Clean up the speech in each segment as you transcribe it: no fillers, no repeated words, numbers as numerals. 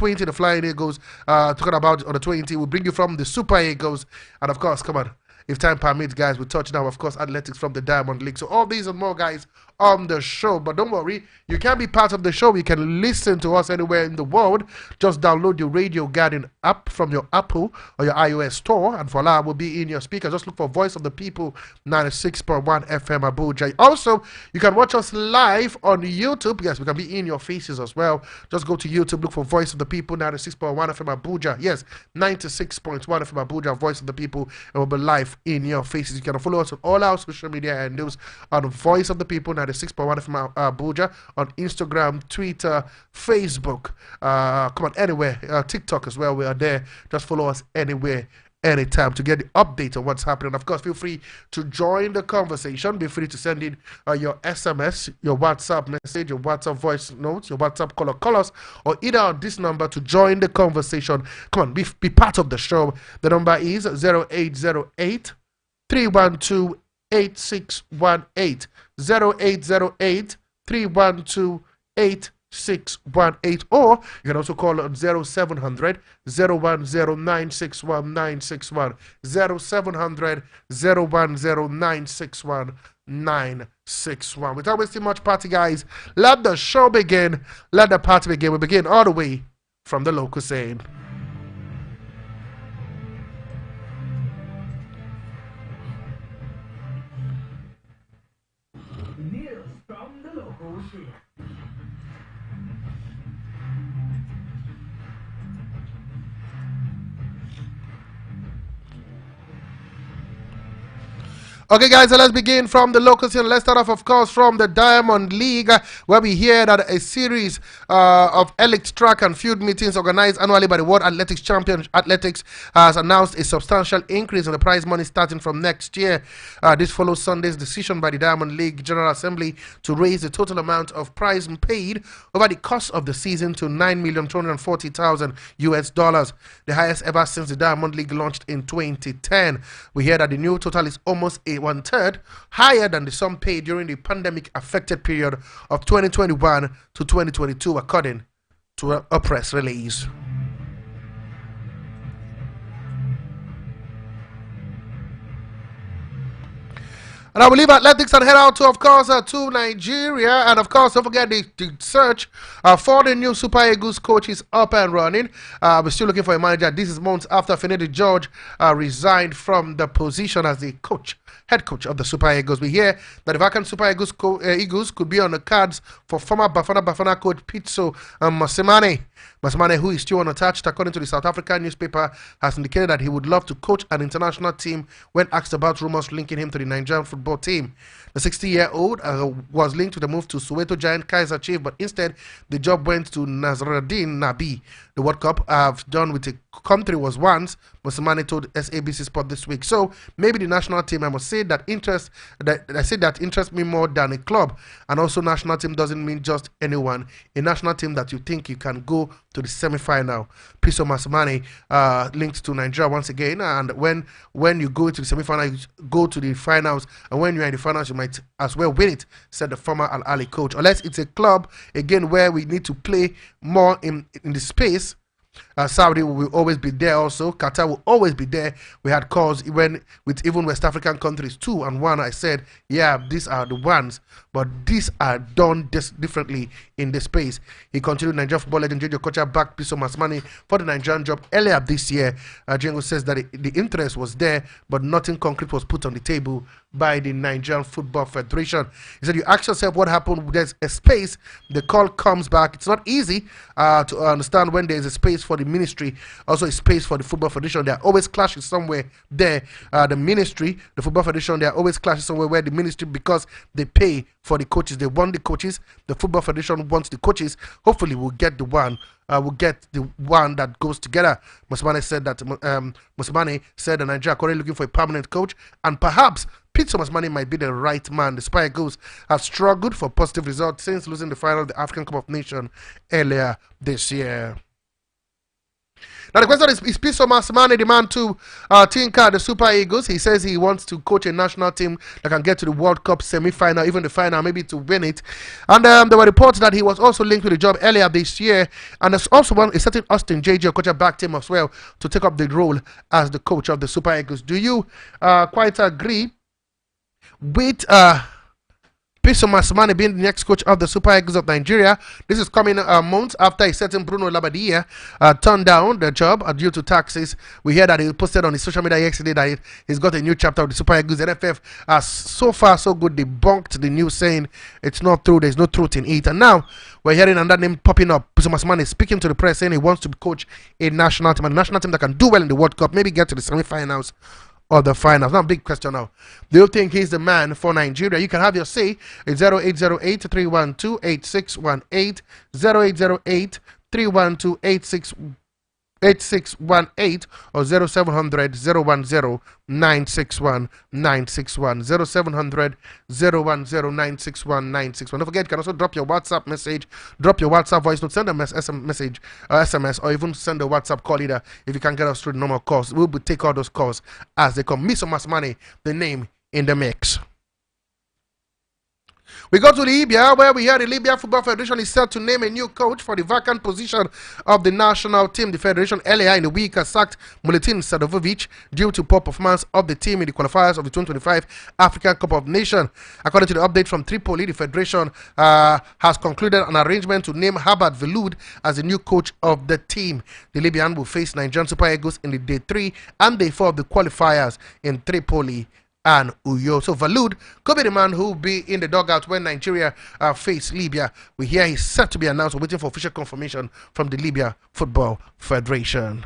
20, the Flying Eagles. Talking about on the 20, we'll bring you from the Super Eagles. And of course, come on, if time permits, guys, we touch now, of course, athletics from the Diamond League. So all these and more, guys, on the show. But don't worry, you can be part of the show. You can listen to us anywhere in the world. Just download the Radio Garden app from your Apple or your iOS store, and voila, will be in your speaker. Just look for Voice of the People 96.1 FM Abuja. Also, you can watch us live on YouTube. Yes, we can be in your faces as well. Just go to YouTube, look for Voice of the People 96.1 FM Abuja. Yes, 96.1 FM Abuja, Voice of the People, and we'll be live in your faces. You can follow us on all our social media handles on Voice of the People 96.1 FM Abuja on Instagram, Twitter, Facebook. Come on, anywhere. TikTok as well. We are there. Just follow us anywhere, anytime to get the update on what's happening. Of course, feel free to join the conversation. Be free to send in your SMS, your WhatsApp message, your WhatsApp voice notes, your WhatsApp call us, or either on this number to join the conversation. Come on, be part of the show. The number is 0808 312 8618 0808 312 8618, or you can also call on 0700 010961 961 0700 010961 961. Without wasting much party, guys, let the show begin. Let the party begin. We begin all the way from the local scene. Okay, guys, so let's begin from the local scene. Let's start off, of course, from the Diamond League, where we hear that a series of elite track and field meetings organized annually by the World Athletics Champion Athletics has announced a substantial increase in the prize money starting from next year. This follows Sunday's decision by the Diamond League General Assembly to raise the total amount of prize paid over the course of the season to $9,240,000 US dollars, the highest ever since the Diamond League launched in 2010. We hear that the new total is almost a one-third higher than the sum paid during the pandemic-affected period of 2021 to 2022, according to a press release. And I will leave athletics and head out to, of course, to Nigeria. And of course, don't forget the search for the new Super Eagles coach is up and running. We're still looking for a manager. This is months after Finidi George resigned from the position as the head coach of the Super Eagles. We hear that the vacant Super Eagles, Eagles could be on the cards for former Bafana coach Pitso Mosimane. Mosimane, who is still unattached, according to the South African newspaper, has indicated that he would love to coach an international team when asked about rumors linking him to the Nigerian football team. The 60-year-old was linked to the move to Soweto Giant Kaizer Chiefs, but instead the job went to Nasruddin Nabi. The World Cup I've done with the country was once, Mosimane told SABC Sport this week. So maybe the national team, I must say that interests me more than a club. And also national team doesn't mean just anyone. A national team that you think you can go to the semi-final. Pitso Mosimane linked to Nigeria once again. And when you go to the semi-final, you go to the finals. And when you're in the finals, you might as well win it, said the former Al Ahly coach. Unless it's a club, again, where we need to play more in the space. Saudi will always be there also. Qatar will always be there. We had calls even with West African countries 2 and 1. I said, yeah, these are the ones, but these are done differently in the space. He continued. Nigerian football legend Jojo Kocha backed Pitso Mosimane for the Nigerian job earlier this year. Django says that the interest was there, but nothing concrete was put on the table by the Nigerian Football Federation. He said, you ask yourself what happened. There's a space. The call comes back. It's not easy to understand when there's a space for the ministry, also a space for the Football Federation. There are always clashes somewhere there. The ministry, the Football Federation, there are always clashes somewhere where the ministry, because they pay for the coaches, they want the coaches. The Football Federation wants the coaches. Hopefully we'll get the one that goes together. Mosimane said that that Nigeria are currently looking for a permanent coach, and perhaps Pitso Mosimane might be the right man. The Super Eagles have struggled for positive results since losing the final of the African Cup of Nations earlier this year. Now the question is Piso Masmane the man to tinker the Super Eagles? He says he wants to coach a national team that can get to the World Cup semi-final, even the final, maybe to win it. And there were reports that he was also linked with the job earlier this year. And there's also a certain Austin JJ, coach, backed him as well to take up the role as the coach of the Super Eagles. Do you quite agree with Piso Masmane being the next coach of the Super Eagles of Nigeria? This is coming months after a certain Bruno Labbadia turned down the job due to taxes. We hear that he posted on his social media yesterday that he's got a new chapter of the Super Eagles. The NFF has so far so good debunked the news, saying it's not true, there's no truth in it. And now we're hearing another name popping up. Piso Masmane is speaking to the press saying he wants to coach a national team, that can do well in the World Cup, maybe get to the semi-finals or the finals. Now, big question now. Do you think he's the man for Nigeria? You can have your say. It's 0808-312-8618, 0808-312-8618, or 0700-010-961-961, 0700-010-961-961. Don't forget, you can also drop your WhatsApp message, drop your WhatsApp voice note, send a message, SMS, or even send a WhatsApp call either if you can't get us through the normal calls. We'll take all those calls as they come. Piso Masmane, the name in the mix. We go to Libya, where we hear the Libya Football Federation is set to name a new coach for the vacant position of the national team. The federation earlier in the week has sacked Milutin Sadovovic due to poor performance of the team in the qualifiers of the 2025 African Cup of Nations. According to the update from Tripoli, the federation has concluded an arrangement to name Herbert Veloud as the new coach of the team. The Libyan will face Nigerian Super Eagles in the day 3 and day 4 of the qualifiers in Tripoli and Uyo. So Veloud could be the man who will be in the dugout when Nigeria face Libya. We hear he's set to be announced. We're waiting for official confirmation from the Libya Football Federation.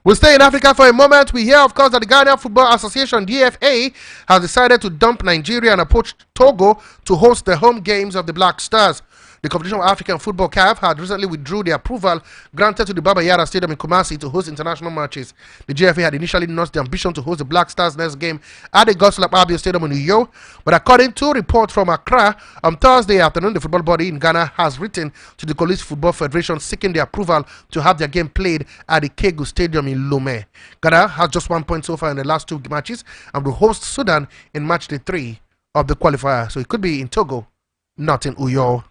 We'll stay in Africa for a moment. We hear, of course, that the Ghana Football Association, DFA, has decided to dump Nigeria and approach Togo to host the home games of the Black Stars. The Confederation of African Football CAF had recently withdrew the approval granted to the Baba Yara Stadium in Kumasi to host international matches. The GFA had initially notched the ambition to host the Black Stars next game at the Goslap Abio Stadium in Uyo, but according to a report from Accra on Thursday afternoon, the football body in Ghana has written to the Police Football Federation seeking the approval to have their game played at the Kegu Stadium in Lomé. Ghana has just 1 point so far in the last 2 matches and will host Sudan in match day 3 of the qualifier. So it could be in Togo, not in Uyo.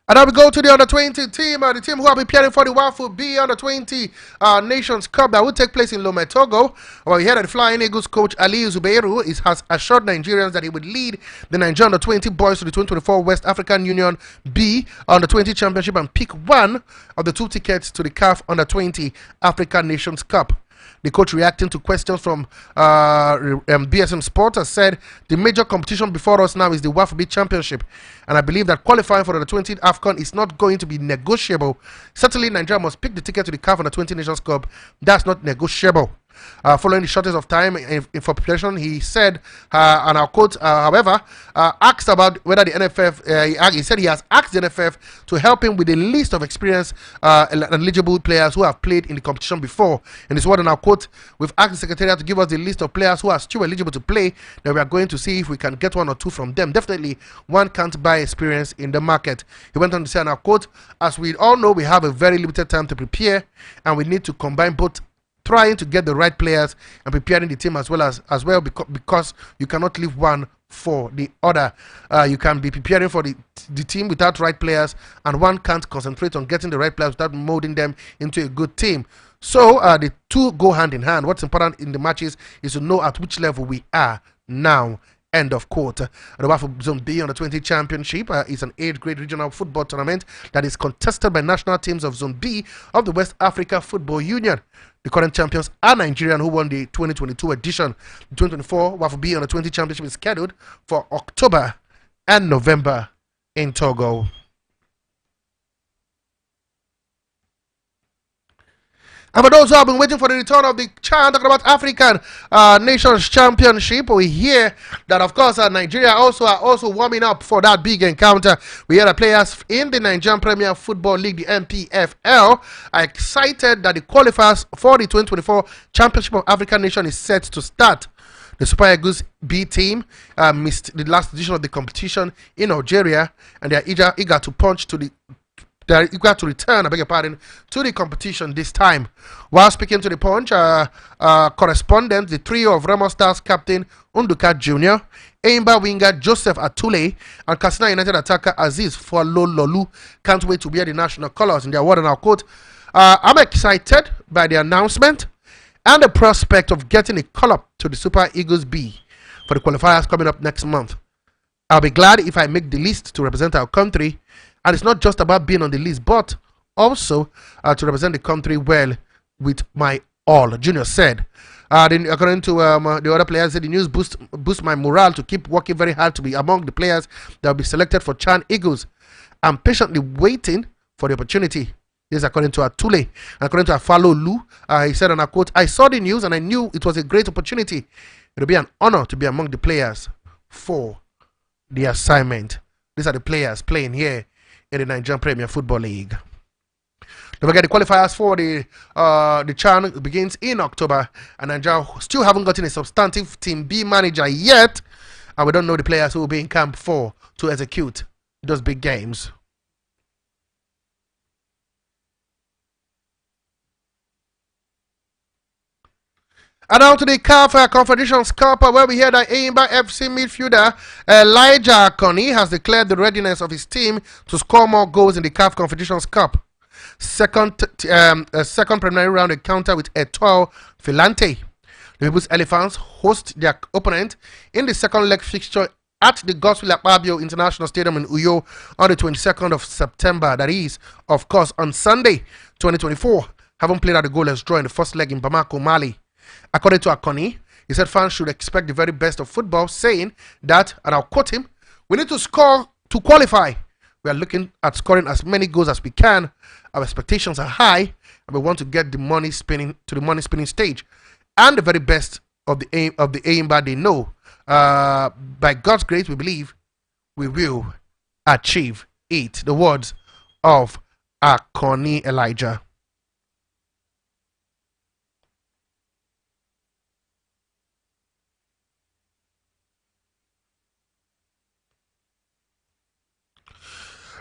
And now we go to the under-20 team, the team who are preparing for the WAFU B under-20 Nations Cup that will take place in Lomé, Togo. Well, we heard that the Flying Eagles coach Ali Zubeiru has assured Nigerians that he would lead the Nigerian under-20 boys to the 2024 West African Union B under-20 Championship and pick one of the 2 tickets to the CAF under-20 African Nations Cup. The coach, reacting to questions from BSM Sport, has said the major competition before us now is the WAFB Championship, and I believe that qualifying for the 20th AFCON is not going to be negotiable. Certainly, Nigeria must pick the ticket to the CAF under 20 Nations Cup. That's not negotiable. Following the shortest of time for preparation, he said, and I'll quote, however, asked about whether the NFF, he said he has asked the NFF to help him with a list of experienced eligible players who have played in the competition before. In his word, and I'll quote, we've asked the Secretariat to give us the list of players who are still eligible to play. Then we are going to see if we can get 1 or 2 from them. Definitely, one can't buy experience in the market. He went on to say, and I'll quote, as we all know, we have a very limited time to prepare, and we need to combine both trying to get the right players and preparing the team as well because you cannot leave one for the other. You can be preparing for the team without right players, and one can't concentrate on getting the right players without molding them into a good team. So the 2 go hand in hand. What's important in the matches is to know at which level we are now. End of quote. The WAFU Zone B under 20 Championship is an 8th grade regional football tournament that is contested by national teams of Zone B of the West Africa Football Union. The current champions are Nigerian, who won the 2022 edition. The 2024 WAFU B under 20 Championship is scheduled for October and November in Togo. And for those who have been waiting for the return of the CHAN, talking about African Nations Championship, we hear that, of course, Nigeria are also warming up for that big encounter. We hear the players in the Nigerian Premier Football League, the NPFL, are excited that the qualifiers for the 2024 Championship of African Nations is set to start. The Super Eagles B team missed the last edition of the competition in Algeria, and they are eager to punch to the. They are eager to return, I beg your pardon, to the competition this time. While speaking to the Punch, correspondent, the trio of Remo Stars captain Unduka Jr., Aimba winger Joseph Atule, and Katsina United attacker Aziz Folololu can't wait to wear the national colours in their word and our quote. I'm excited by the announcement and the prospect of getting a call-up to the Super Eagles B for the qualifiers coming up next month. I'll be glad if I make the list to represent our country. And it's not just about being on the list, but also to represent the country well with my all, Junior said. Then, according to the other players, the news boost my morale to keep working very hard to be among the players that will be selected for CHAN Eagles. I'm patiently waiting for the opportunity. This is according to Atule. And according to Afalolu, he said, and I quote, I saw the news and I knew it was a great opportunity. It will be an honor to be among the players for the assignment. These are the players playing here in the Nigerian Premier Football League. Don't forget the qualifiers for the CHAN begins in October, and Nigeria still haven't gotten a substantive Team B manager yet, and we don't know the players who will be in camp for to execute those big games. And now to the CAF Confederations Cup, where we hear that Aimba FC midfielder Elijah Akoni has declared the readiness of his team to score more goals in the CAF Confederations Cup. Second preliminary round encounter with Etoile Filante. The People's Elephants host their opponent in the second leg fixture at the Godswill Akpabio International Stadium in Uyo on the 22nd of September. That is, of course, on Sunday, 2024. Haven't played out a goalless draw in the first leg in Bamako, Mali. According to Akoni, he said fans should expect the very best of football, saying that, and I'll quote him, we need to score to qualify. We are looking at scoring as many goals as we can. Our expectations are high, and we want to get the money spinning to the money spinning stage. And the very best of the aim that they know. By God's grace, we believe we will achieve it. The words of Akoni Elijah.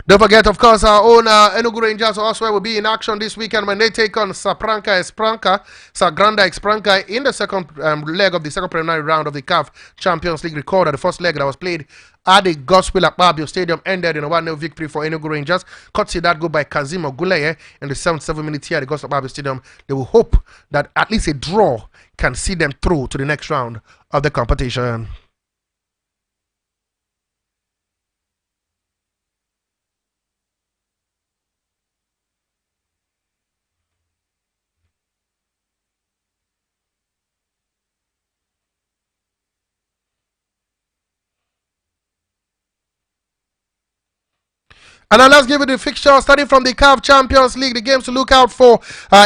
Don't forget, of course, our own Enugu Rangers also will be in action this weekend when they take on Sagranda Espranca in the second leg of the second preliminary round of the CAF Champions League record. The first leg that was played at the Godswill Akpabio Stadium ended in a 1-0 victory for Enugu Rangers. Courtesy that goal by Kazim Oguleye in the 77th minute here at the Godswill Akpabio Stadium. They will hope that at least a draw can see them through to the next round of the competition. And now let's give you the fixture starting from the CAF Champions League. The games to look out for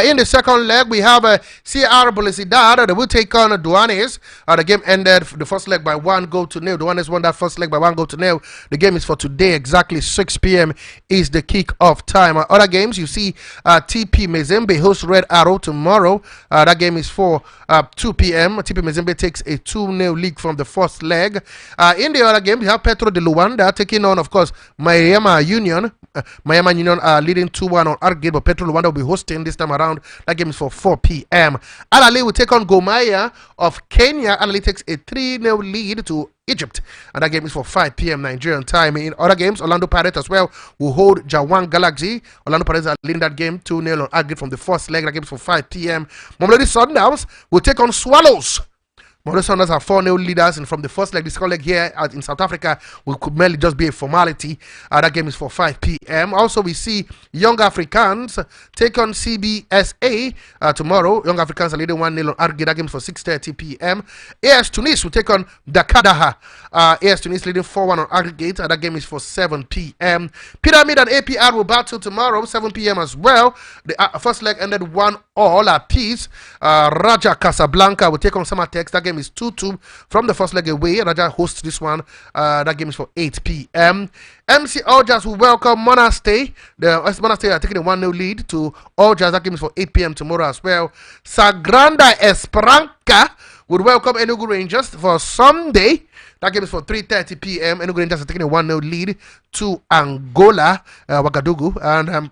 in the second leg. We have CR Bolisidad. They will take on Duanes. The game ended the first leg by 1-0. Duanes won that first leg by 1-0. The game is for today. Exactly 6 p.m. is the kick-off time. Other games, you see TP Mazembe hosts Red Arrow tomorrow. That game is for 2 p.m. TP Mazembe takes a 2-0 lead from the first leg. In the other game, you have Petro de Luanda taking on, of course, Miami Union. Miami Union are leading 2-1 on Argate, but Petro Luanda will be hosting this time around. That game is for 4 p.m. Al-Ali will take on Gomaya of Kenya. Al-Ali takes a 3-0 lead to Egypt, and that game is for 5 p.m. Nigerian time. In other games, Orlando Pirates as well will hold Jawang Galaxy. Orlando Pirates are leading that game 2-0 on Argate from the first leg. That game is for 5 p.m. Mamelodi Sundowns will take on Swallows. Mamelodi Sundowns are 4-0 leaders, and from the first leg, the second leg here in South Africa could merely just be a formality. That game is for 5 p.m. Also, we see Young Africans take on CBSA tomorrow. Young Africans are leading 1-0 on Argyle. That game is for 6:30 p.m. AS Tunis will take on Dakadaha. AS Tunis leading 4-1 on aggregate. That game is for 7 p.m. Pyramid and APR will battle tomorrow, 7 p.m. as well. The first leg ended 1-1 apiece. Raja Casablanca will take on Samatex. That game is 2-2 from the first leg away. Raja hosts this one. That game is for 8 p.m. MC Algiers will welcome Monastery. The Monastery are taking a 1-0 lead to Algiers. That game is for 8 p.m. tomorrow as well. Sagrada Esperanca would welcome Enugu Rangers for Sunday. That game is for 3:30 p.m. Enugu Rangers are taking a 1-0 lead to Angola, Ouagadougou, and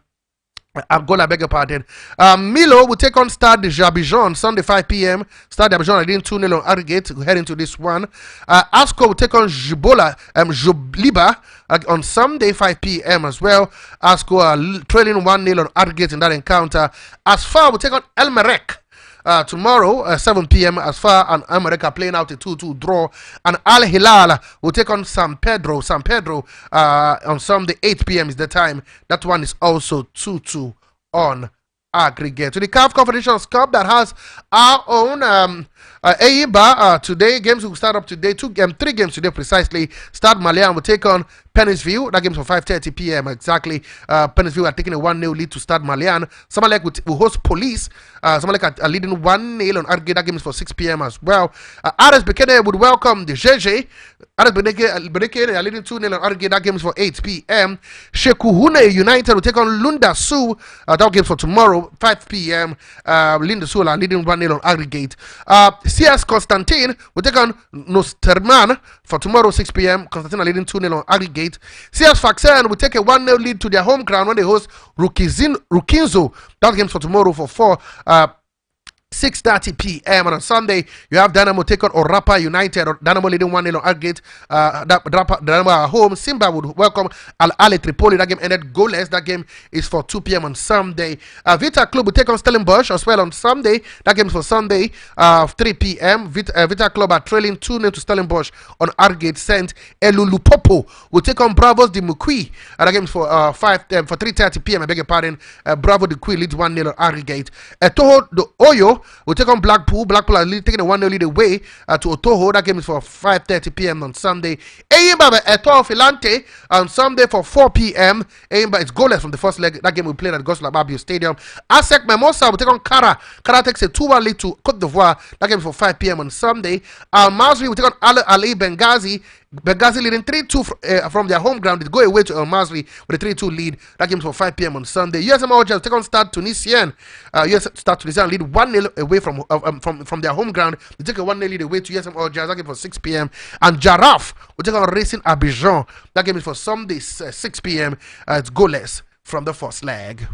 Angola, beg your pardon. Milo will take on Stade Abidjan Sunday 5 p.m. Stade Abidjan are leading 2-0 on aggregate. Head into this one. Asco will take on Jobliba on Sunday 5 p.m. as well. Asco are trailing 1-0 on aggregate in that encounter. Asfar will take on El Merreikh. Tomorrow, 7 p.m. as far and America playing out a 2-2 draw, and Al Hilal will take on San Pedro. On Sunday 8 p.m. is the time. That one is also 2-2 on aggregate. To the CAF Confederations Cup that has our own Eimba today. Games will start up today. 3 games today precisely. Stade Malien will take on Pennisville. That game is for 5:30 p.m. exactly. Pennisville are taking a 1-0 lead to Stade Malien. Samalek will host Police. Samalek are leading 1-0 on aggregate. That game is for 6 p.m. as well. RS Bekene would welcome the JJ. RS Bekene are leading 2-0 on aggregate. That game is for 8 p.m. Shekuhune United will take on Lunda Su. That game is for tomorrow, 5 p.m. Lunda Su are leading 1-0 on aggregate. CS Constantine will take on Nosterman for tomorrow, 6 p.m. Constantine are leading 2-0 on aggregate. CS Faxen will take a 1-0 lead to their home ground when they host Rukinzo. That game's for tomorrow for 6:30 p.m. and on Sunday you have Dynamo take on Orapa United. Dynamo leading 1-0 on aggregate. Dynamo at home. Simba would welcome Al Ahly Tripoli. That game ended goalless. That game is for 2 p.m. on Sunday. Vita Club will take on Stellenbosch as well on Sunday. That game is for Sunday 3 p.m. Vita Club are trailing 2-0 to Stellenbosch on aggregate. Saint Elulupopo will take on Bravos de Mukui. That game is for 3:30 p.m. I beg your pardon. Bravo de Mukui leads 1-0 on aggregate. Toho de Oyo will take on Blackpool. Blackpool are taking a 1-0 lead away to Otoho. That game is for 5:30 p.m. on Sunday. Eimba Eto Filante on Sunday for 4 p.m. Eimba is goalless from the first leg. That game will play at Gosla Babio Stadium. Asec Mimosa will take on Kara. Kara takes a 2-1 lead to Cote d'Ivoire. That game is for 5 p.m. on Sunday. Al Masri will take on Ali Benghazi. Benghazi leading 3-2 from their home ground. They go away to El Masri with a 3-2 lead. That game is for 5 p.m. on Sunday. USM Alger will take on Stade Tunisien. Stade Tunisien lead 1-0 away from their home ground. They take a 1-0 lead away to USM Alger. That game for 6 p.m. And Jaraf will take on Racing Abidjan. That game is for Sunday 6 p.m. It's goalless from the first leg.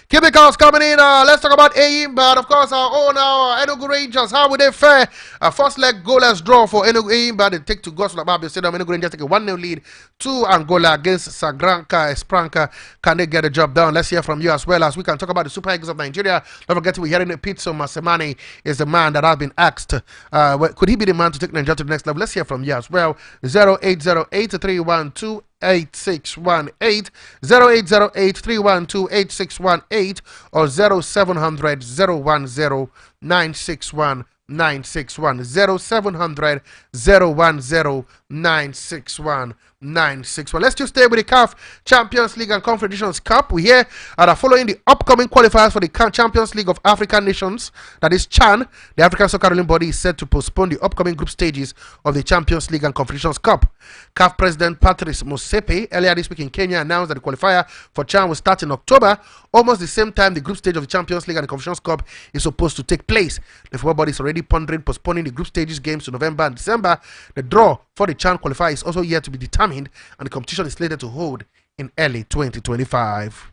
Chemicals coming in. Let's talk about Eimba. Of course, our own Enugu Rangers. How would they fare? First leg goalless draw for Enugu Eimba. They take to Gosla Babio Stadium. Enugu Rangers take a 1-0 lead to Angola against Sagranca Esperanca. Can they get the job done? Let's hear from you as well as we can talk about the Super Eagles of Nigeria. Don't forget, we're hearing that Pitso Masemani is the man that has been asked. Could he be the man to take Nigeria to the next level? Let's hear from you as well. 0808-312 8618 0808-312-8618 or 0700-010-961 961 0700-010-961 961. Let's just stay with the CAF Champions League and Confederations Cup. We here are following the upcoming qualifiers for the Champions League of African Nations. That is CHAN. The African Soccer Ruling Body is set to postpone the upcoming group stages of the Champions League and Confederations Cup. CAF President Patrice Motsepe earlier this week in Kenya announced that the qualifier for CHAN will start in October, almost the same time the group stage of the Champions League and the Confederations Cup is supposed to take place. The football body is already pondering postponing the group stages games to November and December. The draw for the CHAN qualifier is also yet to be determined, and the competition is slated to hold in early 2025.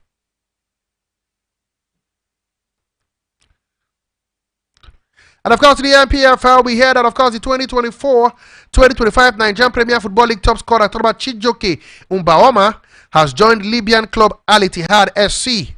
And of course, the NPFL, we heard that, of course, the 2024-2025 Nigerian Premier Football League top scorer, Chijoke Umbaoma, has joined Libyan club Al Ittihad SC.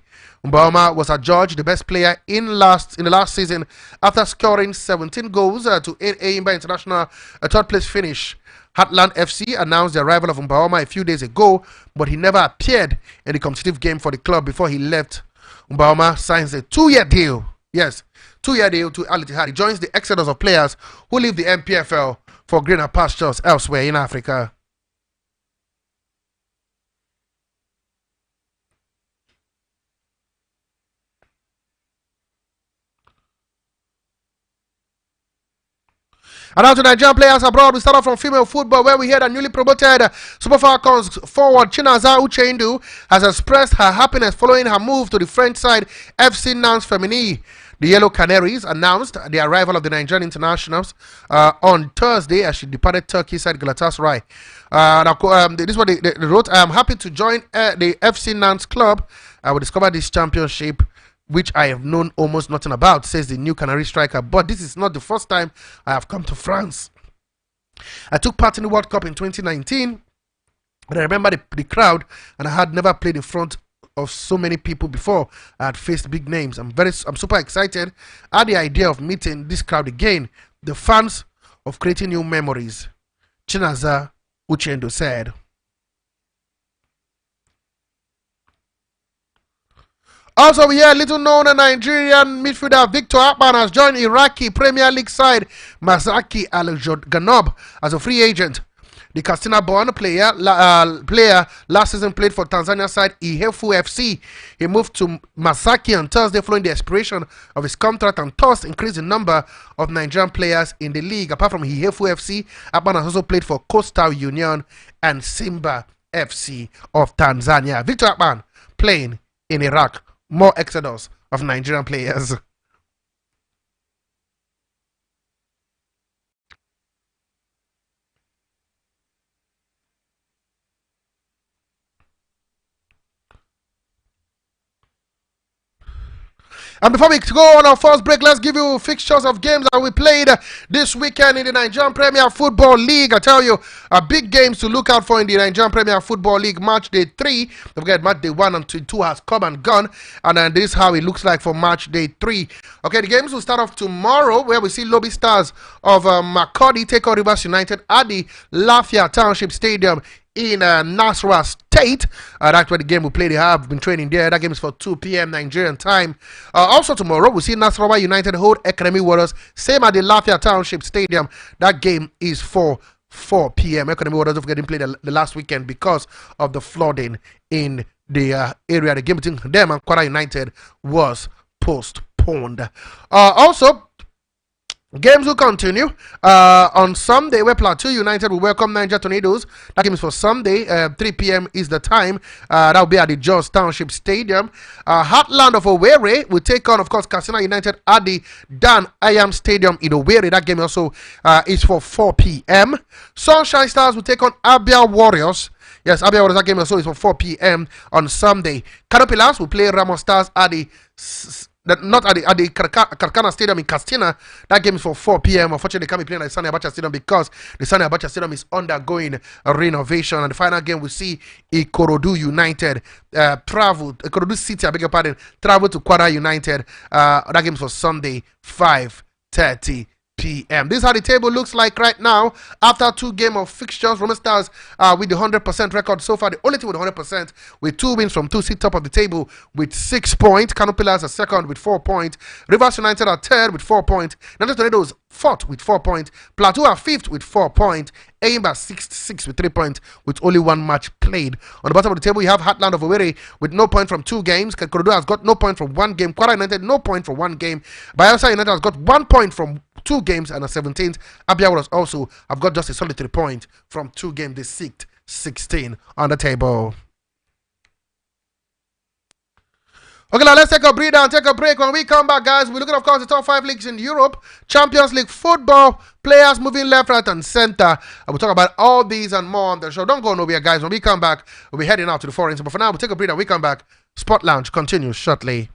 Mboma was adjudged the best player in the last season after scoring 17 goals to aid Enyimba International a third place finish. Heartland FC announced the arrival of Mboma a few days ago, but he never appeared in the competitive game for the club before he left. Mboma signs a 2-year deal. Yes, 2-year deal to Al Ittihad. He joins the exodus of players who leave the MPFL for greener pastures elsewhere in Africa. And now to Nigerian players abroad, we start off from female football, where we hear that newly promoted Super Falcons forward Chinaza Uchendu has expressed her happiness following her move to the French side FC Nantes Femini. The Yellow Canaries announced the arrival of the Nigerian internationals on Thursday as she departed Turkey side Galatasaray. This is what they wrote. I am happy to join the FC Nantes club. I will discover this championship, which I have known almost nothing about, says the new Canary striker. But this is not the first time I have come to France. I took part in the World Cup in 2019, but I remember the crowd, and I had never played in front of so many people before. I had faced big names. I'm super excited at the idea of meeting this crowd again, the fans of creating new memories, Chinaza Uchendu said. Also, we hear little known Nigerian midfielder Victor Akpan has joined Iraqi Premier League side Masaki Al-Ganob as a free agent. The Katsina-born player last season played for Tanzania side Ihefu FC. He moved to Masaki on Thursday following the expiration of his contract and thus increased the number of Nigerian players in the league. Apart from Ihefu FC, Akpan has also played for Coastal Union and Simba FC of Tanzania. Victor Akpan playing in Iraq. More exodus of Nigerian players. And before we go on our first break, let's give you fixtures of games that we played this weekend in the Nigerian Premier Football League. I tell you, big games to look out for in the Nigerian Premier Football League. Match day 3, don't forget, match day 1 and 2 has come and gone. And this is how it looks like for match day 3. Okay, the games will start off tomorrow, where we see Lobby Stars of Makurdi take on Rivers United at the Lafia Township Stadium in Nasarawa State. That's where the game will play. They have been training there. That game is for 2 p.m. Nigerian time. Also tomorrow, we'll see Nasarawa United hold Academy Warriors, same at the Lafia Township Stadium. That game is for 4 p.m. Academy Warriors don't forget didn't play the last weekend because of the flooding in the area. The game between them and Kwara United was postponed. Also, games will continue on Sunday, where Plateau United will welcome Niger Tornadoes. That game is for Sunday. 3 p.m. is the time. That will be at the Jos Township Stadium. Heartland of Owerri will take on, of course, Katsina United at the Dan Ayam Stadium in Owerri. That game also is for 4 p.m. Sunshine Stars will take on Abia Warriors. Yes, Abia Warriors, that game also is for 4 p.m. on Sunday. Canopilas will play Ramos Stars at the not at the Karkana Stadium in Katsina. That game is for 4 p.m. Unfortunately, they can't be playing at the Sani Abacha Stadium because the Sani Abacha Stadium is undergoing a renovation. And the final game we see Ikorodu United Ikorodu City, I beg your pardon, travel to Kwara United. That game is for Sunday, 5:30 p.m. This is how the table looks like right now after 2 games of fixtures. Roma Stars with the 100% record so far, the only team with 100%, with 2 wins from 2, sit top of the table with 6 points. Kano Pillars are second with 4 points. Rivers United are third with 4 points. Niger Tornadoes fourth with 4 points. Plateau are fifth with 4 points. Enyimba sixth with 3 points, with only 1 match played. On the bottom of the table, you have Heartland of Owerri with no point from 2 games. Korodu has got no point from 1 game. Kwara United no point from 1 game. Bayelsa United has got 1 point from 2 games and are 17th. Abia Warriors also have got just a solitary point from 2 games. They sit 16 on the table. Okay, now let's take a breather and take a break. When we come back, guys, we're looking, of course, the top 5 leagues in Europe. Champions League football, players moving left, right, and center. And we'll talk about all these and more on the show. Don't go nowhere, guys. When we come back, we'll be heading out to the foreign. But for now, we'll take a breather and we come back. Spot Lounge continues shortly.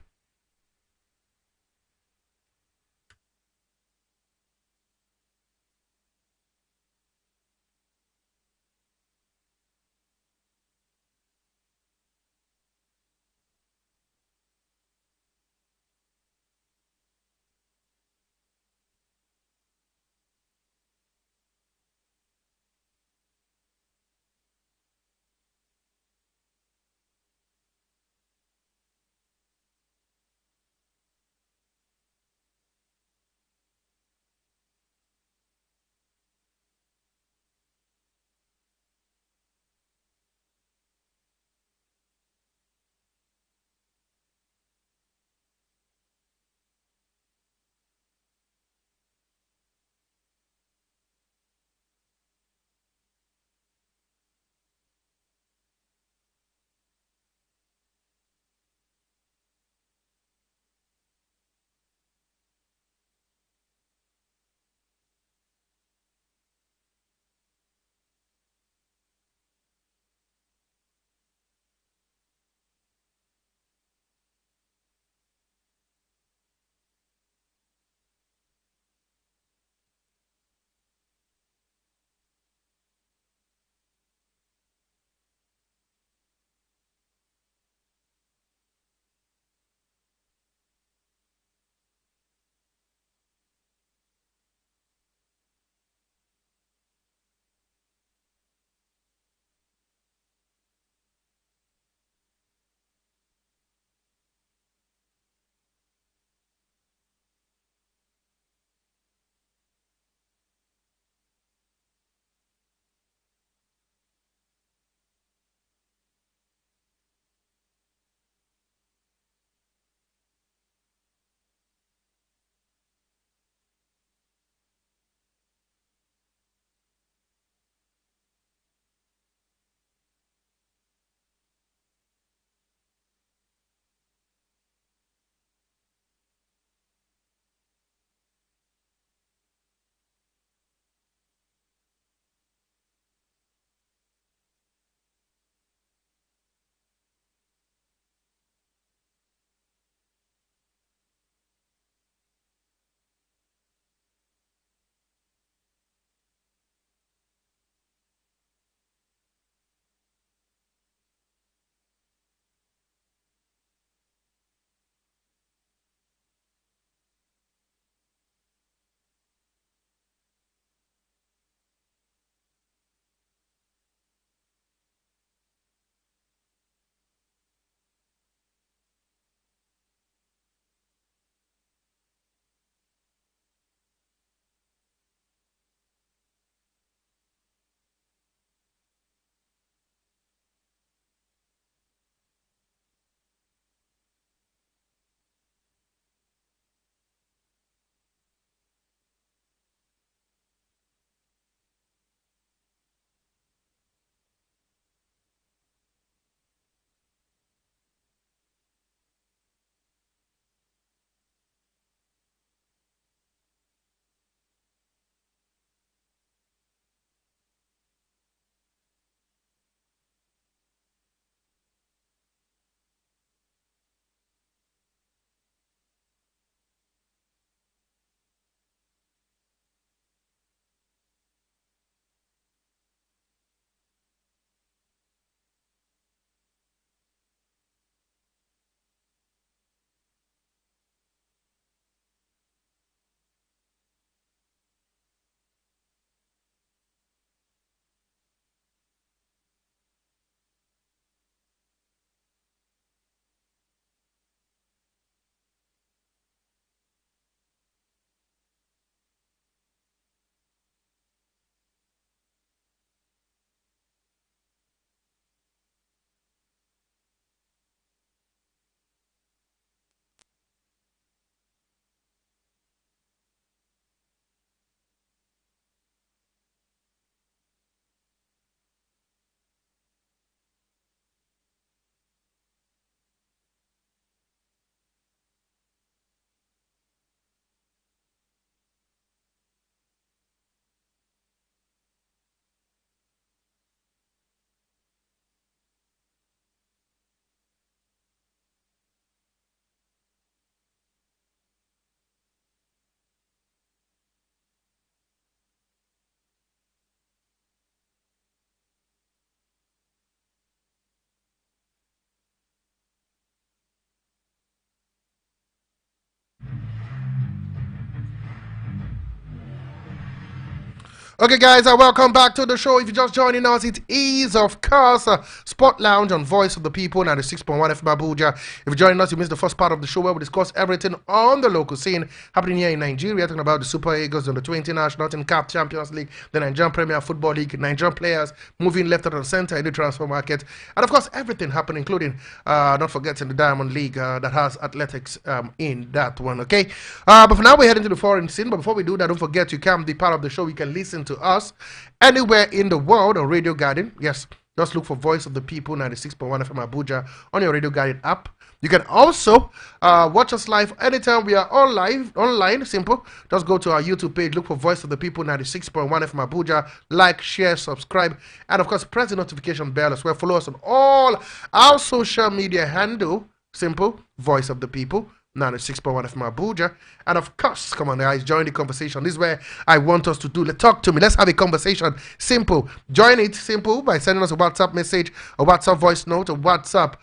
Okay, guys, welcome back to the show. If you're just joining us, it is, of course, Sport Lounge on Voice of the People, 96.1 FM Abuja. If you're joining us, you missed the first part of the show where we discuss everything on the local scene happening here in Nigeria, talking about the Super Eagles and the 20 National Team Cup Champions League, the Nigerian Premier Football League, Nigerian players moving left, right, and center in the transfer market, and, of course, everything happening, including, not forgetting the Diamond League that has athletics in that one, okay? But for now, we're heading to the foreign scene. But before we do that, don't forget you can be part of the show. You can listen to us anywhere in the world on Radio Garden. Yes, just look for Voice of the People 96.1 FM Abuja on your Radio Garden app. You can also watch us live anytime we are online. Simple. Just go to our YouTube page, look for Voice of the People 96.1 FM Abuja, like, share, subscribe, and of course press the notification bell as well. Follow us on all our social media handle. Simple. Voice of the People 96.1 FM Abuja. And of course, come on guys, join the conversation. This is where I want us to do. Talk to me. Let's have a conversation. Simple. Join it simple by sending us a WhatsApp message, a WhatsApp voice note, a WhatsApp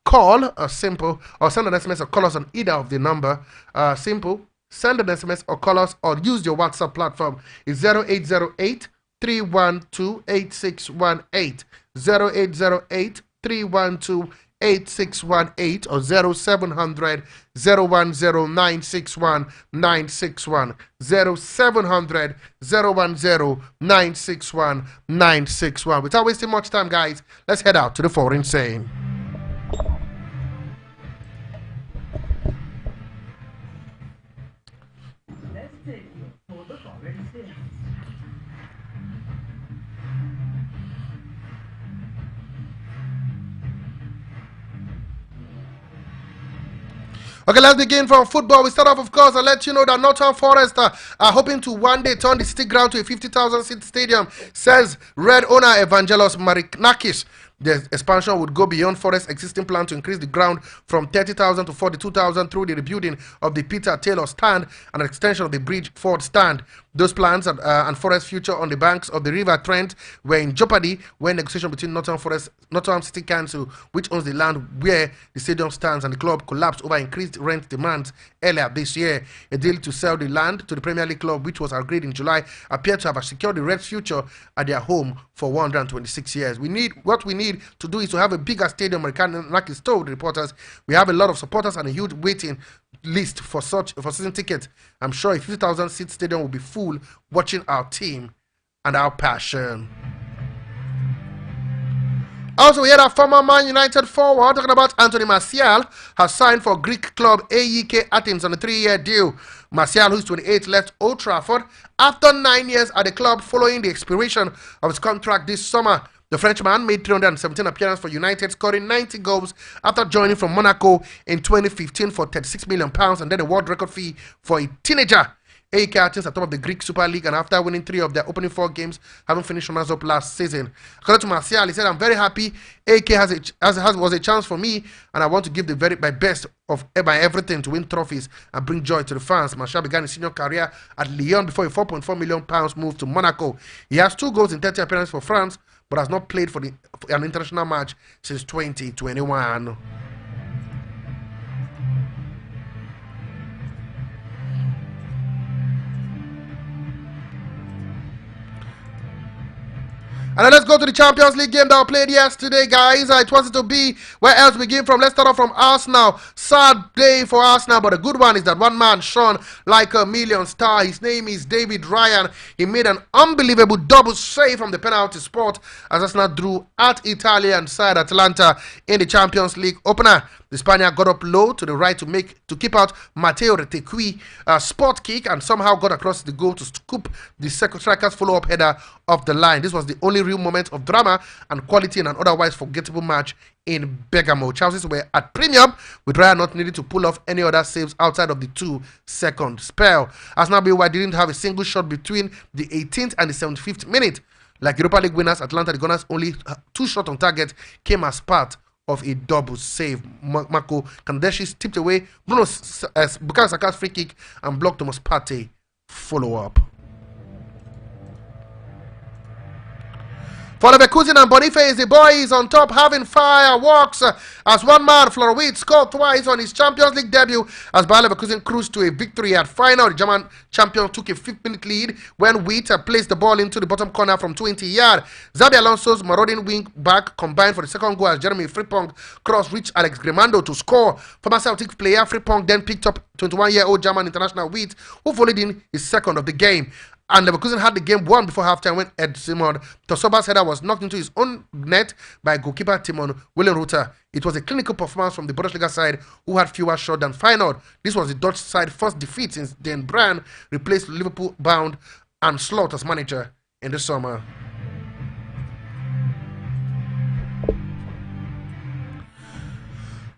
call, simple, or send an SMS or call us on either of the number. Simple. Send an SMS or call us or use your WhatsApp platform. It's 0808 312 8618. 0808 312 8618 or 0700 010 961 961 0700 010 961 961. Without wasting much time, guys, let's head out to the foreign scene. Let's take you for the foreign scene. Okay, let's begin from football. We start off, of course, I'll let you know that Nottingham Forest are hoping to one day turn the Stick Ground to a 50,000-seat stadium, says Red owner Evangelos Marinakis. The expansion would go beyond Forest's existing plan to increase the ground from 30,000 to 42,000 through the rebuilding of the Peter Taylor stand and an extension of the Bridgeford stand. Those plans and Forest's future on the banks of the River Trent were in jeopardy when negotiation between Nottingham City Council, which owns the land where the stadium stands, and the club collapsed over increased rent demands earlier this year. A deal to sell the land to the Premier League club, which was agreed in July, appeared to have secured the Reds' future at their home for 126 years. What we need to do is to have a bigger stadium. Marinakis told reporters, we have a lot of supporters and a huge waiting list for season tickets. I'm sure a 50,000 seat stadium will be full watching our team and our passion. Also, we had a former Man United forward talking about Anthony Martial has signed for Greek club AEK Athens on a 3-year deal. Martial, who's 28, left Old Trafford after 9 years at the club following the expiration of his contract this summer. The Frenchman made 317 appearances for United, scoring 90 goals after joining from Monaco in 2015 for £36 million and then a world record fee for a teenager. AEK Athens at top of the Greek Super League, and after winning 3 of their opening 4 games, having finished runners up last season. According to Martial, he said, "I'm very happy. AEK was a chance for me, and I want to give my best of my everything to win trophies and bring joy to the fans." Martial began his senior career at Lyon before a £4.4 million move to Monaco. He has 2 goals in 30 appearances for France, but has not played for an international match since 2021. And then let's go to the Champions League game that we played yesterday, guys. It wasn't to be. Where else we begin from? Let's start off from Arsenal. Sad day for Arsenal, but a good one is that one man shone like a million star. His name is David Ryan. He made an unbelievable double save from the penalty spot as Arsenal drew at Italian side Atalanta in the Champions League opener. The Spaniard got up low to the right to keep out Matteo Retequi, spot kick, and somehow got across the goal to scoop the striker's follow-up header off the line. This was the only real moment of drama and quality in an otherwise forgettable match in Bergamo. Chelsea's were at premium, with Ryan not needing to pull off any other saves outside of the 2-second spell. Arsenal didn't have a single shot between the 18th and the 75th minute. Like Europa League winners, Atlanta, the Gunners' only 2 shots on target came as part of a double save. Marco Kandeshi tipped away Bukayo Saka's free kick and blocked Thomas Partey follow-up. For Leverkusen and Boniface, the boy is on top, having fireworks as one man. Florowitz scored twice on his Champions League debut as Bayer Leverkusen cruised to a victory at final. The German champion took a 5-minute lead when Witt placed the ball into the bottom corner from 20 yards. Xabi Alonso's marauding wing back combined for the second goal as Jeremy Frimpong cross reached Alex Grimando to score. Former Celtic player Frimpong then picked up 21-year-old German international Witt, who volleyed in his second of the game. And Leverkusen had the game won before halftime when Ed Simon Tosoba's header was knocked into his own net by goalkeeper Timon Willenruther. It was a clinical performance from the Bundesliga side, who had fewer shots than Feyenoord. This was the Dutch side's first defeat since Dan Brand replaced Liverpool-bound and Slot as manager in the summer.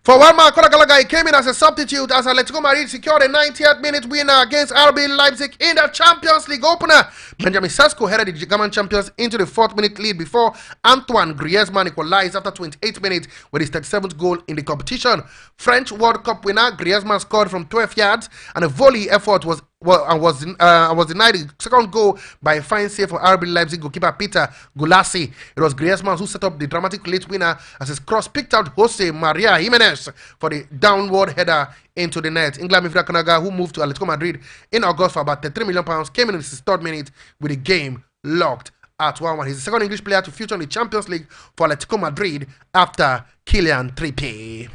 For one man, Gallagher, he came in as a substitute as Atletico Madrid secured a 90th minute winner against RB Leipzig in the Champions League opener. Benjamin Sesko headed the German champions into the 4th-minute lead before Antoine Griezmann equalized after 28 minutes with his 37th goal in the competition. French World Cup winner Griezmann scored from 12 yards, and a volley effort was denied the second goal by a fine save for RB Leipzig goalkeeper Peter Gulassi. It was Griezmann who set up the dramatic late winner as his cross picked out Jose Maria Jimenez for the downward header into the net. England midfielder Kanaga, who moved to Atletico Madrid in August for about £33 million, came in his 3rd minute with the game locked at 1-1. He's the second English player to feature in the Champions League for Atletico Madrid after Kylian Trippier.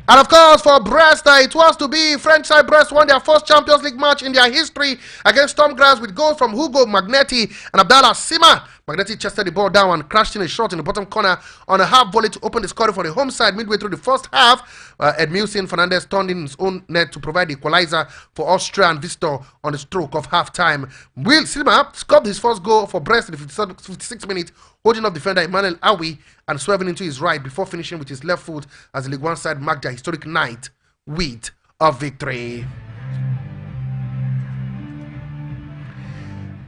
And of course, for Brest, it was to be. French side Brest won their first Champions League match in their history against Sturm Graz with goals from Hugo Magnetti and Abdallah Sima. Magnetti chested the ball down and crashed in a shot in the bottom corner on a half volley to open the scoring for the home side midway through the first half. Edmilson Fernandez turned in his own net to provide the equalizer for Austria and Vistor on the stroke of half-time. Will Silma scored his first goal for Brest in the 56th minute, holding up defender Emmanuel Awi and swerving into his right before finishing with his left foot as the League One side marked their historic night with a victory.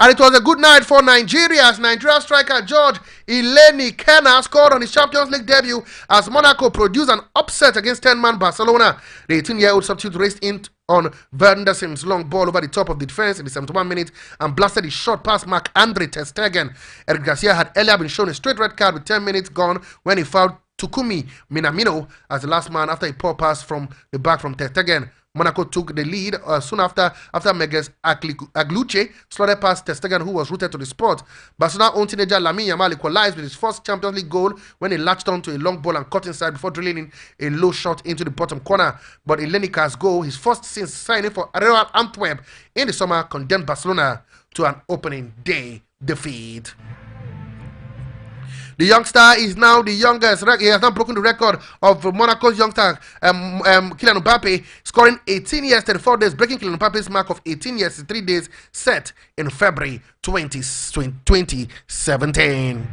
And it was a good night for Nigeria as Nigeria striker George Eleni Kenna scored on his Champions League debut as Monaco produced an upset against 10-man Barcelona. The 18-year-old substitute raced in on Vandersim's long ball over the top of the defense in the 71st minute and blasted his shot past Marc-Andre ter Stegen. Eric Garcia had earlier been shown a straight red card with 10 minutes gone when he fouled Takumi Minamino as the last man after a poor pass from the back from ter Stegen. Monaco took the lead soon after Meges Agluche slotted past ter Stegen, who was rooted to the spot. Barcelona own teenager Lamine Yamal equalized with his first Champions League goal when he latched onto a long ball and cut inside before drilling in a low shot into the bottom corner. But Elenika's goal, his first since signing for Real Antwerp in the summer, condemned Barcelona to an opening day defeat. The youngster is now the youngest. He has now broken the record of Monaco's youngster, Kylian Mbappe, scoring 18 years, 34 days, breaking Kylian Mbappe's mark of 18 years, 3 days, set in February 2017.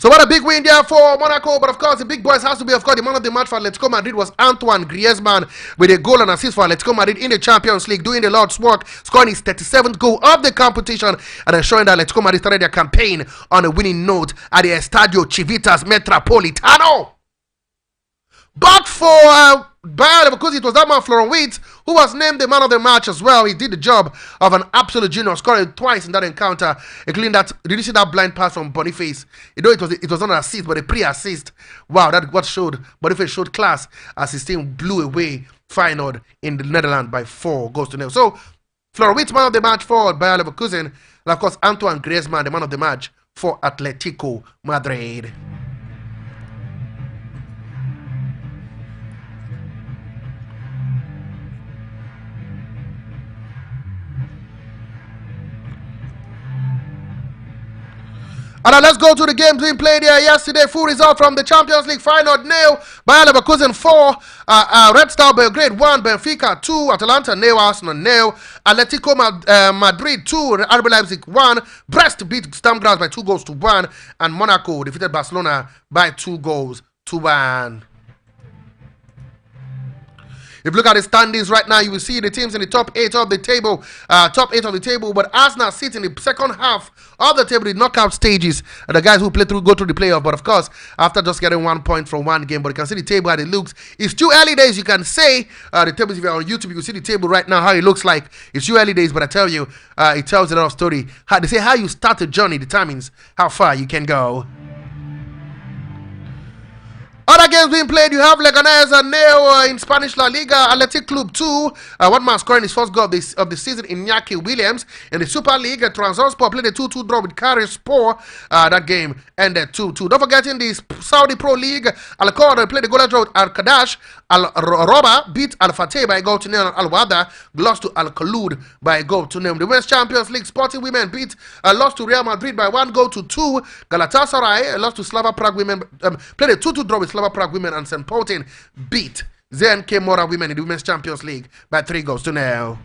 So what a big win there for Monaco, but of course the big boys has to be, of course, the man of the match for Atletico Madrid was Antoine Griezmann with a goal and assist for Atletico Madrid in the Champions League, doing the Lord's work, scoring his 37th goal of the competition and ensuring that Atletico Madrid started their campaign on a winning note at the Estadio Civitas Metropolitano. But for Bayer Leverkusen, it was that man Florowitz who was named the man of the match as well. He did the job of an absolute genius, scoring twice in that encounter, including that. Did you see that blind pass from Boniface? You know, it was not an assist, but a pre-assist. Wow, that what showed. Boniface showed class as his team blew away Feyenoord in the Netherlands by 4-0. So Florowitz, man of the match for Bayer Leverkusen, and of course Antoine Griezmann, the man of the match for Atletico Madrid. And now let's go to the games being played here yesterday. Full result from the Champions League final: 0, Bayer Leverkusen 4, Red Star Belgrade 1, Benfica 2, Atalanta 0, Arsenal 0, Atletico Madrid 2, RB Leipzig 1, Brest beat Sturm Graz by 2-1, and Monaco defeated Barcelona by 2-1. If you look at the standings right now, you will see the teams in the top 8 of the table. But Arsenal sit in the second half of the table, the knockout stages. The guys who go through the playoff. But of course, after just getting 1 point from one game, but you can see the table how it looks. It's too early days. You can say the table. If you're on YouTube, you can see the table right now how it looks like. It's too early days, but I tell you, it tells a lot of story. They say how you start a journey determines how far you can go. Other games being played, you have Leganés and Neo in Spanish La Liga. Athletic Club 2, one man scoring his first goal of the season, Iñaki Williams. In the Super League, Trabzonspor played a 2-2 draw with Kayserispor. That game ended 2-2. Don't forget in the Saudi Pro League, Al-Qadr played a goal draw with Al-Qadash. Al-Roba beat Al-Fateh by a goal to nil. Al-Wada lost to Al-Khulud by a goal to nil. The Women's Champions League, Sporting Women lost to Real Madrid by 1-2. Galatasaray lost to Slava Prague Women, played a 2-2 draw with Slava Prague Women, and St. Pölten beat ZNK Mora Women in the Women's Champions League by 3-0.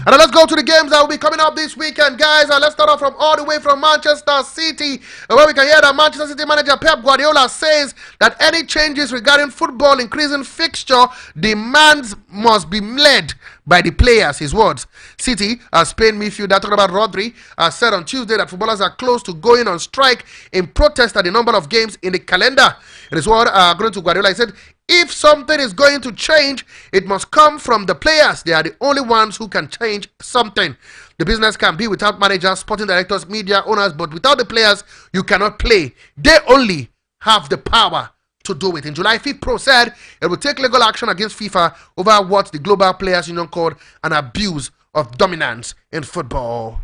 And let's go to the games that will be coming up this weekend, guys. And let's start off from all the way from Manchester City, where we can hear that Manchester City manager Pep Guardiola says that any changes regarding football increasing fixture demands must be led by the players. His words. City, Spain midfielder talking about Rodri, said on Tuesday that footballers are close to going on strike in protest at the number of games in the calendar. It is what, according to Guardiola, he said, if something is going to change, it must come from the players. They are the only ones who can change something. The business can be without managers, sporting directors, media owners, but without the players, you cannot play. They only have the power to do it. In July, FIFPro said it will take legal action against FIFA over what the Global Players Union called an abuse of dominance in football.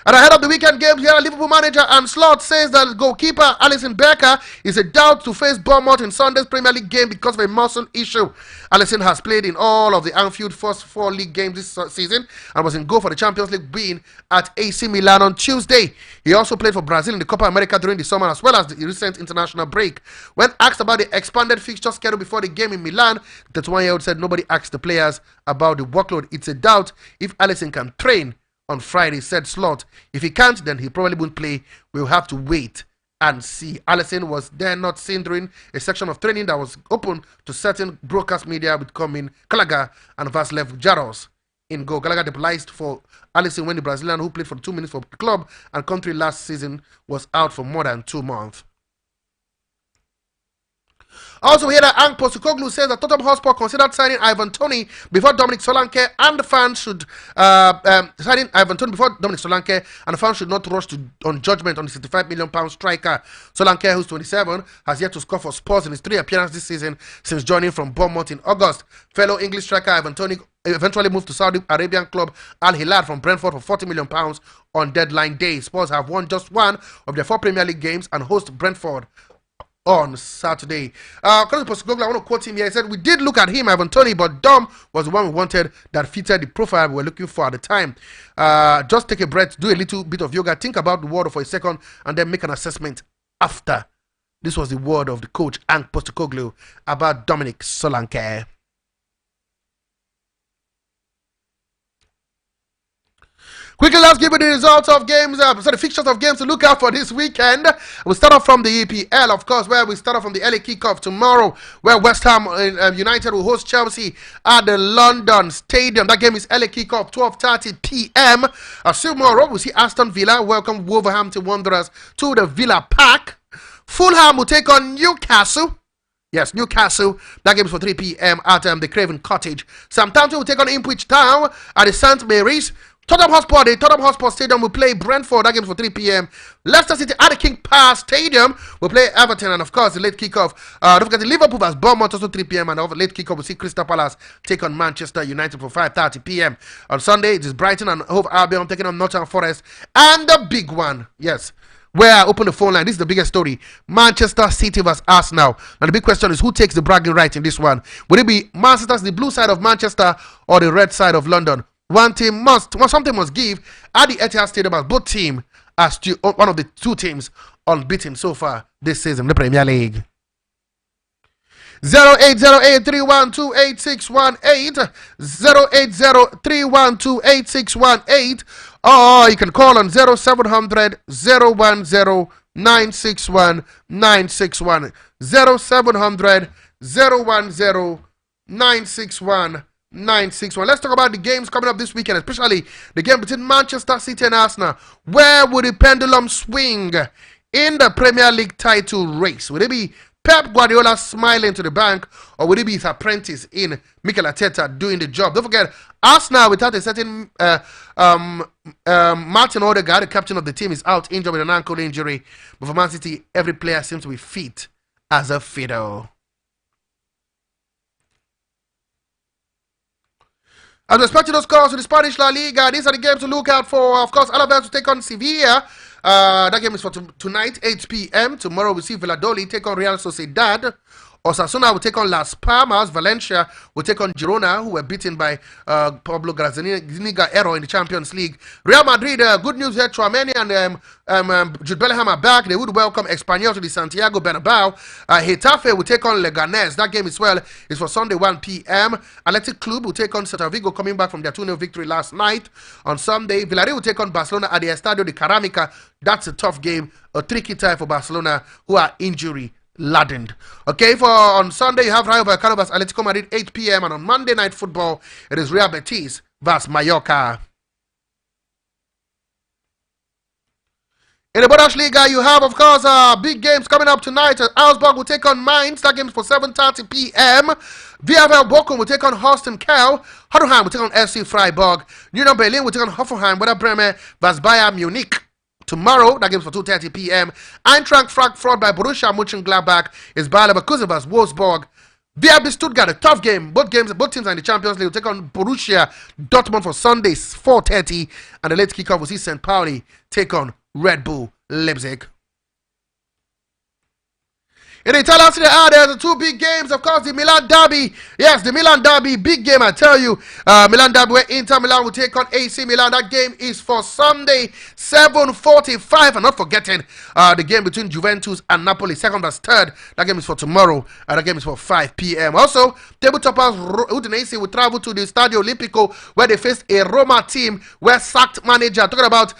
And ahead of the weekend games here, Liverpool manager Arne Slot says that goalkeeper Alisson Becker is a doubt to face Bournemouth in Sunday's Premier League game because of a muscle issue. Alisson has played in all of the Anfield first 4 league games this season and was in goal for the Champions League win at AC Milan on Tuesday. He also played for Brazil in the Copa America during the summer as well as the recent international break. When asked about the expanded fixture schedule before the game in Milan, the 21-year-old said nobody asked the players about the workload. It's a doubt if Alisson can train on Friday, said Slot. If he can't, then he probably won't play. We'll have to wait and see. Alisson was then not seen during a section of training that was open to certain broadcast media with Komin Gallagher and Václav Jaros in goal. Gallagher deployed for Alisson when the Brazilian who played for 2 minutes for the club and country last season was out for more than 2 months. Also, here Ange Postecoglou says that Tottenham Hotspur considered signing Ivan Toney before Dominic Solanke, and the fans should signing Ivan Toney before Dominic Solanke, and the fans should not rush on judgment on the £65 million striker. Solanke, who's 27, has yet to score for Spurs in his 3 appearances this season since joining from Bournemouth in August. Fellow English striker Ivan Toney eventually moved to Saudi Arabian club Al Hilal from Brentford for £40 million on deadline day. Spurs have won just 1 of their 4 Premier League games and host Brentford on Saturday. According to Postecoglou, I want to quote him here. He said, we did look at him, Ivan Toney, but Dom was the one we wanted that fitted the profile we were looking for at the time. Just take a breath, do a little bit of yoga, think about the word for a second, and then make an assessment after. This was the word of the coach, Ange Postecoglou, about Dominic Solanke. Quickly, let's give you the results of games, the fixtures of games to look out for this weekend. We'll start off from the EPL, of course, where we start off from the LA kickoff tomorrow, where West Ham United will host Chelsea at the London Stadium. That game is LA kickoff, 12:30 p.m. Tomorrow, we'll see Aston Villa welcome Wolverhampton Wanderers to the Villa Park. Fulham will take on Newcastle. Yes, Newcastle. That game is for 3 p.m. at the Craven Cottage. Southampton will take on Ipswich Town at the St. Mary's. Tottenham Hotspur Stadium will play Brentford. That game is for 3 p.m. Leicester City at the King Power Stadium will play Everton, and of course the late kickoff. Don't forget the Liverpool vs Bournemouth also 3 p.m. and the late kickoff will see Crystal Palace take on Manchester United for 5:30 p.m. On Sunday it is Brighton and Hove Albion taking on Nottingham Forest, and the big one, yes, where I open the phone line. This is the biggest story: Manchester City vs Arsenal. And the big question is, who takes the bragging right in this one? Would it be Manchester's the blue side of Manchester or the red side of London? Something must give at the Etihad Stadium, as both teams are still one of the 2 teams unbeaten so far this season in the Premier League. 08083128618, 08031288618, or you can call on 0700 010 961 961. 0700 010 961 961. Let's talk about the games coming up this weekend, especially the game between Manchester City and Arsenal. Where would the pendulum swing in the Premier League title race? Would it be Pep Guardiola smiling to the bank, or would it be his apprentice in Mikel Arteta doing the job? Don't forget, Arsenal without a certain Martin Odegaard, the captain of the team, is out injured with an ankle injury. But for Man City, every player seems to be fit as a fiddle. As respect to those calls to the Spanish La Liga, these are the games to look out for. Of course, Alaves will take on Sevilla. That game is for tonight, 8 p.m. Tomorrow we see Valladolid take on Real Sociedad. Osasuna will take on Las Palmas. Valencia will take on Girona, who were beaten by Pablo Graziniga Ero in the Champions League. Real Madrid, good news here. Tchouameni and Jude Bellingham are back. They would welcome Espanyol to the Santiago Bernabeu. Getafe will take on Leganés. That game as well is for Sunday, 1 p.m. Athletic Club will take on Celta Vigo, coming back from their 2-0 victory last night. On Sunday, Villarreal will take on Barcelona at the Estadio de Ceramica. That's a tough game, a tricky tie for Barcelona, who are injury laden. Okay, for on Sunday you have Rayo Vallecano vs Atletico Madrid, 8 p.m. and on Monday Night Football it is Real Betis vs Mallorca. In the Bundesliga, you have, of course, big games coming up tonight. Augsburg will take on Mainz. That game is for 7:30 p.m. VfL Bochum will take on Holstein Kiel. Heidenheim will take on FC Freiburg. Union Berlin will take on Hoffenheim. Werder Bremen vs Bayern Munich. Tomorrow, that game's for 2:30 p.m. Eintracht Frankfurt by Borussia Mönchengladbach is Bayer Leverkusen vs Wolfsburg. VfB Stuttgart, a tough game. Both teams are in the Champions League. Will take on Borussia Dortmund for Sunday, 4:30. And the late kickoff will see St. Pauli take on Red Bull Leipzig. In the Italian Serie A, there's the two big games. Of course, the Milan Derby. Yes, the Milan Derby, big game, I tell you. Milan Derby, where Inter Milan will take on AC Milan. That game is for Sunday, 7:45. And not forgetting the game between Juventus and Napoli, second vs third. That game is for tomorrow. And that game is for 5 p.m. Also, tabletoppers Udinese will travel to the Stadio Olimpico, where they face a Roma team where sacked manager, talking about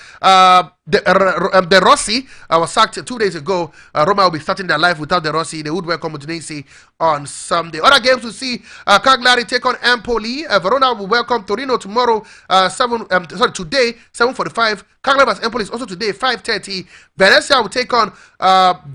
De Rossi was sacked 2 days ago. Roma will be starting their life without De Rossi. They would welcome Udinese on Sunday. Other games we see Cagliari take on Empoli. Verona will welcome Torino tomorrow. Today 7:45. Cagliari vs Empoli is also today 5:30. Venezia will take on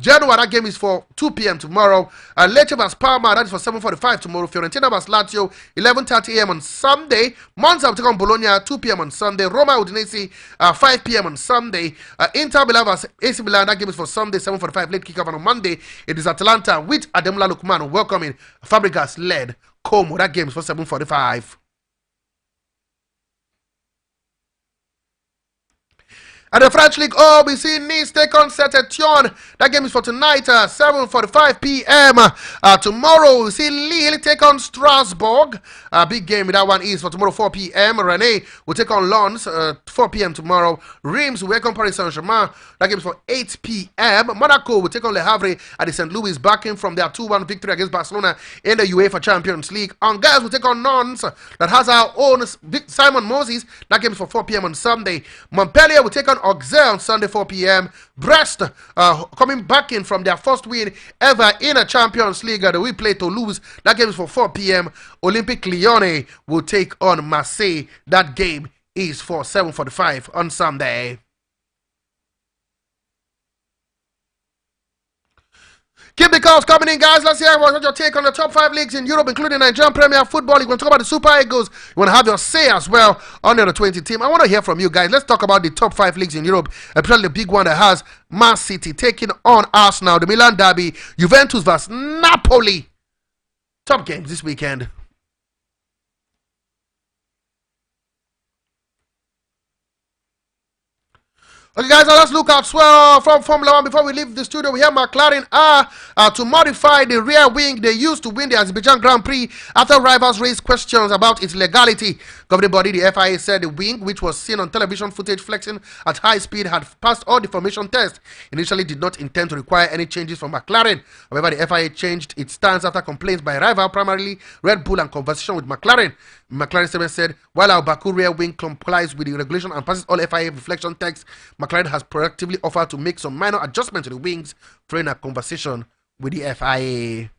Genoa. That game is for 2 p.m. tomorrow. Lecce vs Parma. That is for 7:45 tomorrow. Fiorentina vs Lazio 11:30 a.m. on Sunday. Monza will take on Bologna 2 p.m. on Sunday. Roma Udinese 5 p.m. on Sunday. Inter Milan vs AC Milan. That game is for Sunday 7:45 late kickoff. And on Monday it is Atalanta with Ademola Lookman welcoming Fabregas led Como. That game is for 7:45. At the French League, we see Nice take on Saint-Etienne. That game is for tonight, 7:45 p.m. Tomorrow, we see Lille take on Strasbourg. Big game, that one is for tomorrow, 4 p.m. Rennes will take on Lens, 4 p.m. tomorrow. Reims will welcome Paris Saint-Germain. That game is for 8 p.m. Monaco will take on Le Havre at the St. Louis, backing from their 2-1 victory against Barcelona in the UEFA Champions League. Angers will take on Nantes. That has our own Simon Moses. That game is for 4 p.m. on Sunday. Montpellier will take on Auxerre on Sunday, 4 p.m. Brest coming back in from their first win ever in a Champions League. They will play Toulouse. That game is for 4 p.m. Olympique Lyon will take on Marseille. That game is for 7:45 on Sunday. Keep the calls coming in, guys. Let's hear what your take on the top 5 leagues in Europe, including Nigerian Premier Football. You want to talk about the Super Eagles. You want to have your say as well on the 20 team. I want to hear from you guys. Let's talk about the top 5 leagues in Europe, especially the big one that has Man City taking on Arsenal, the Milan Derby, Juventus vs Napoli. Top games this weekend. Okay, guys, now let's look at from Formula 1. Before we leave the studio, we have McLaren to modify the rear wing they used to win the Azerbaijan Grand Prix after rivals raised questions about its legality. Governing body, the FIA, said the wing, which was seen on television footage flexing at high speed, had passed all the formation tests. Initially did not intend to require any changes from McLaren. However, the FIA changed its stance after complaints by rival, primarily Red Bull, and conversation with McLaren. McLaren statement said, while our Baku rear wing complies with the regulation and passes all FIA reflection tests, McLaren has proactively offered to make some minor adjustments to the wings following a conversation with the FIA.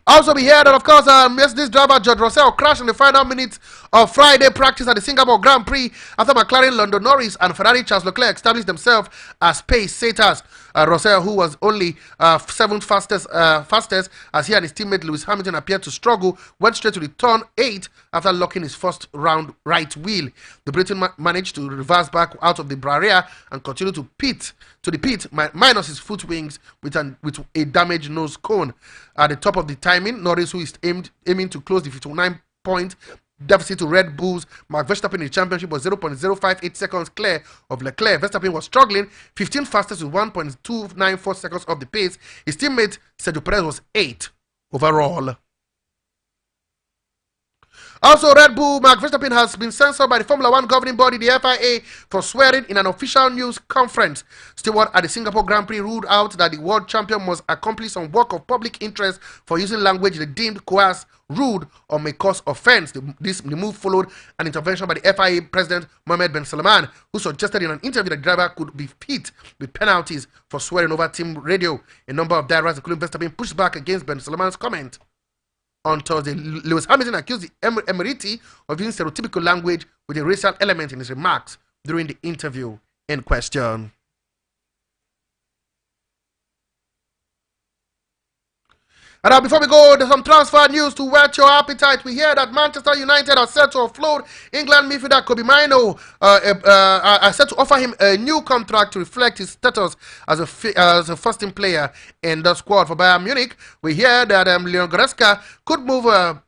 Also, we heard that, of course, Mercedes driver George Russell crashed in the final minutes of Friday practice at the Singapore Grand Prix after McLaren Lando Norris and Ferrari Charles Leclerc established themselves as pace setters. Russell, who was only 7th fastest as he and his teammate Lewis Hamilton appeared to struggle, went straight to the turn 8 after locking his first round right wheel. The Briton managed to reverse back out of the barrier and continue to the pit minus his foot wings with a damaged nose cone. At the top of the timing, Norris, who is aiming to close the 59-point deficit to Red Bull's Max Verstappen in the championship, was 0.058 seconds clear of Leclerc. Verstappen was struggling, 15th fastest with 1.294 seconds off the pace. His teammate Sergio Perez was 8th overall. Also, Red Bull Max Verstappen has been censored by the Formula 1 governing body, the FIA, for swearing in an official news conference. Stewart at the Singapore Grand Prix ruled out that the world champion must accomplish some work of public interest for using language they deemed coarse, rude, or may cause offense. The move followed an intervention by the FIA president Mohammed Ben Salman, who suggested in an interview that the driver could be hit with penalties for swearing over team radio. A number of drivers, including Verstappen, pushed back against Ben Salman's comment. On Thursday, Lewis Hamilton accused the Emirati of using stereotypical language with a racial element in his remarks during the interview in question. And now, before we go, there's some transfer news to whet your appetite. We hear that Manchester United are set to offload England midfielder Kobe Mino, are set to offer him a new contract to reflect his status as a first-team player in the squad for Bayern Munich. We hear that Leon Goretzka could move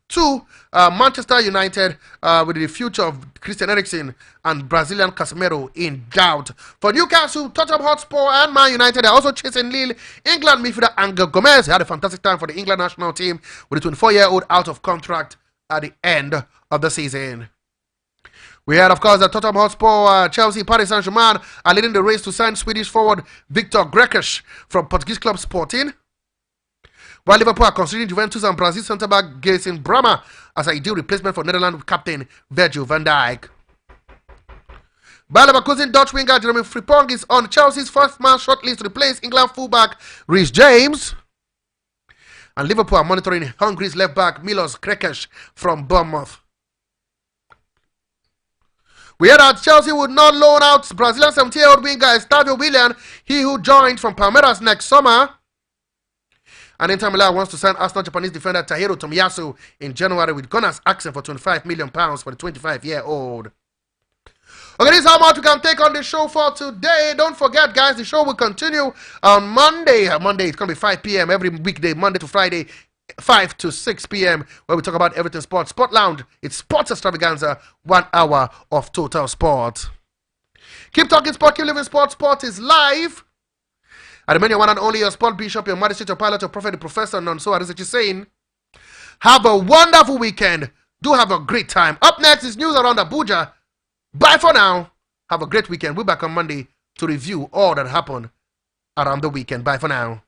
to Manchester United with the future of Christian Eriksen and Brazilian Casemiro in doubt. For Newcastle, Tottenham Hotspur and Man United are also chasing Lille. England midfielder Angel Gomez had a fantastic time for the England national team with a 24-year-old out of contract at the end of the season. We heard, of course, that Tottenham Hotspur, Chelsea, Paris Saint-Germain are leading the race to sign Swedish forward Victor Grekers from Portuguese club Sporting, while Liverpool are considering Juventus and Brazil centre-back Jason Brahma as an ideal replacement for Netherlands captain Virgil van Dijk. Bayer Leverkusen Dutch winger Jeremy Frimpong is on Chelsea's first-man shortlist to replace England fullback Reece James. And Liverpool are monitoring Hungary's left-back Milos Krejci from Bournemouth. We heard that Chelsea would not loan out Brazilian 70-year-old winger Estavio Willian, he who joined from Palmeiras next summer. And Inter Milan wants to sign Arsenal Japanese defender Takeru Tomiyasu in January, with Gunners asking for £25 million for the 25-year-old. Okay, this is how much we can take on the show for today. Don't forget, guys, the show will continue on Monday. Monday, it's going to be 5 p.m. every weekday, Monday to Friday, 5 to 6 p.m., where we talk about everything sports. Sport Lounge, it's sports extravaganza, 1 hour of total sport. Keep talking sport, keep living sport. Sport is live. I remain your one and only, your sport bishop, your magistrate, your pilot, your prophet, the professor, none so as is saying. Have a wonderful weekend. Do have a great time. Up next is news around Abuja. Bye for now. Have a great weekend. We're back on Monday to review all that happened around the weekend. Bye for now.